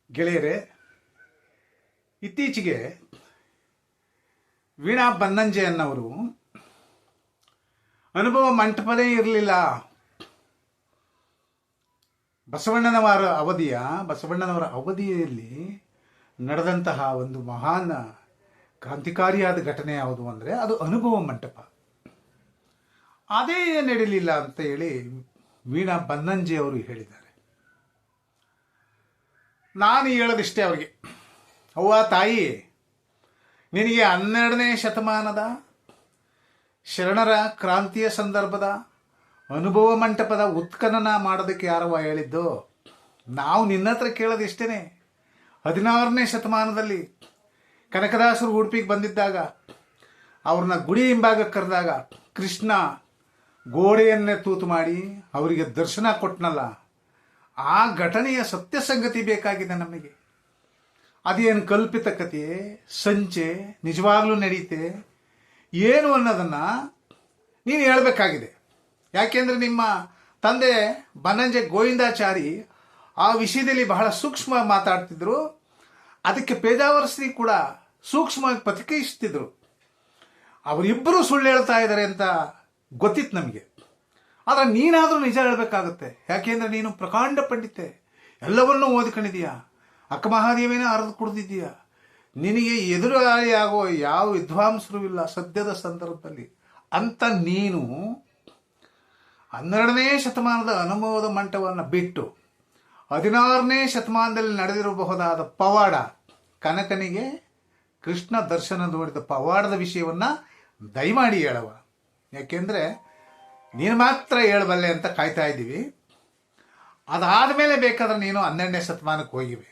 ಗೆಳೆಯರೇ, ಇತ್ತೀಚೆಗೆ ವೀಣಾ ಬನ್ನಂಜೆ ಅನ್ನವರು ಅನುಭವ ಮಂಟಪನೇ ಇರಲಿಲ್ಲ, ಬಸವಣ್ಣನವರ ಅವಧಿಯಲ್ಲಿ ನಡೆದಂತಹ ಒಂದು ಮಹಾನ್ ಕ್ರಾಂತಿಕಾರಿಯಾದ ಘಟನೆ ಯಾವುದು ಅಂದರೆ ಅದು ಅನುಭವ ಮಂಟಪ. ಅದೇ ನಡೀಲಿಲ್ಲ ಅಂತ ಹೇಳಿ ವೀಣಾ ಬನ್ನಂಜೆ ಅವರು ಹೇಳಿದ್ದಾರೆ. ನಾನು ಹೇಳೋದಿಷ್ಟೇ ಅವರಿಗೆ, ಅವ್ವ ತಾಯಿ, ನಿನಗೆ 12ನೇ ಶತಮಾನದ ಶರಣರ ಕ್ರಾಂತಿಯ ಸಂದರ್ಭದ ಅನುಭವ ಮಂಟಪದ ಉತ್ಖನನ ಮಾಡೋದಕ್ಕೆ ಯಾರವ ಹೇಳಿದ್ದು? ನಾವು ನಿನ್ನ ಹತ್ರ ಕೇಳೋದಿಷ್ಟೇ. 16ನೇ ಶತಮಾನದಲ್ಲಿ ಕನಕದಾಸರು ಉಡುಪಿಗೆ ಬಂದಿದ್ದಾಗ ಅವ್ರನ್ನ ಗುಡಿ ಹಿಂಭಾಗಕ್ಕೆ ಕರೆದಾಗ ಕೃಷ್ಣ ಗೋಡೆಯನ್ನೇ ತೂತು ಮಾಡಿ ಅವರಿಗೆ ದರ್ಶನ ಕೊಟ್ಟನಲ್ಲ, ಆ ಘಟನೆಯ ಸತ್ಯ ಸಂಗತಿ ಬೇಕಾಗಿದೆ ನಮಗೆ. ಅದೇನು ಕಲ್ಪಿತ ಕಥೆ, ಸಂಚೆ, ನಿಜವಾಗ್ಲೂ ನಡೀತೆ ಏನು ಅನ್ನೋದನ್ನು ನೀನು ಹೇಳಬೇಕಾಗಿದೆ. ಯಾಕೆಂದರೆ ನಿಮ್ಮ ತಂದೆ ಬನ್ನಂಜೆ ಗೋವಿಂದಾಚಾರಿ ಆ ವಿಷಯದಲ್ಲಿ ಬಹಳ ಸೂಕ್ಷ್ಮ ಮಾತಾಡ್ತಿದ್ರು. ಅದಕ್ಕೆ ಪೇಜಾವರ ಶ್ರೀ ಕೂಡ ಸೂಕ್ಷ್ಮವಾಗಿ ಪ್ರತಿಕ್ರಿಯಿಸ್ತಿದ್ರು. ಅವರಿಬ್ಬರು ಸುಳ್ಳು ಹೇಳ್ತಾ ಇದ್ದಾರೆ ಅಂತ ಗೊತ್ತಿತ್ತು ನಮಗೆ. ಆದರೆ ನೀನಾದರೂ ನಿಜ ಹೇಳಬೇಕಾಗುತ್ತೆ. ಯಾಕೆಂದರೆ ನೀನು ಪ್ರಕಾಂಡ ಪಂಡಿತೆ, ಎಲ್ಲವನ್ನೂ ಓದಿಕೊಂಡಿದೀಯ, ಅಕ್ಕ ಮಹಾದೇವಿನೇ ಅರ್ದು ಕುಡಿದಿದ್ದೀಯ. ನಿನಗೆ ಎದುರಾಳಿಯಾಗೋ ಯಾವ ವಿದ್ವಾಂಸರು ಇಲ್ಲ ಸದ್ಯದ ಸಂದರ್ಭದಲ್ಲಿ. ಅಂತ ನೀನು 12ನೇ ಶತಮಾನದ ಅನುಭವದ ಮಂಟಪವನ್ನು ಬಿಟ್ಟು 16ನೇ ಶತಮಾನದಲ್ಲಿ ನಡೆದಿರಬಹುದಾದ ಪವಾಡ, ಕನಕನಿಗೆ ಕೃಷ್ಣ ದರ್ಶನ ನೋಡಿದ ಪವಾಡದ ವಿಷಯವನ್ನು ದಯಮಾಡಿ ಹೇಳವ. ಯಾಕೆಂದರೆ ನೀನು ಮಾತ್ರ ಹೇಳಬಲ್ಲೆ ಅಂತ ಕಾಯ್ತಾ ಇದ್ದೀವಿ. ಅದಾದ ಮೇಲೆ ಬೇಕಾದ್ರೆ ನೀನು 12ನೇ ಶತಮಾನಕ್ಕೆ ಹೋಗಿವೆ.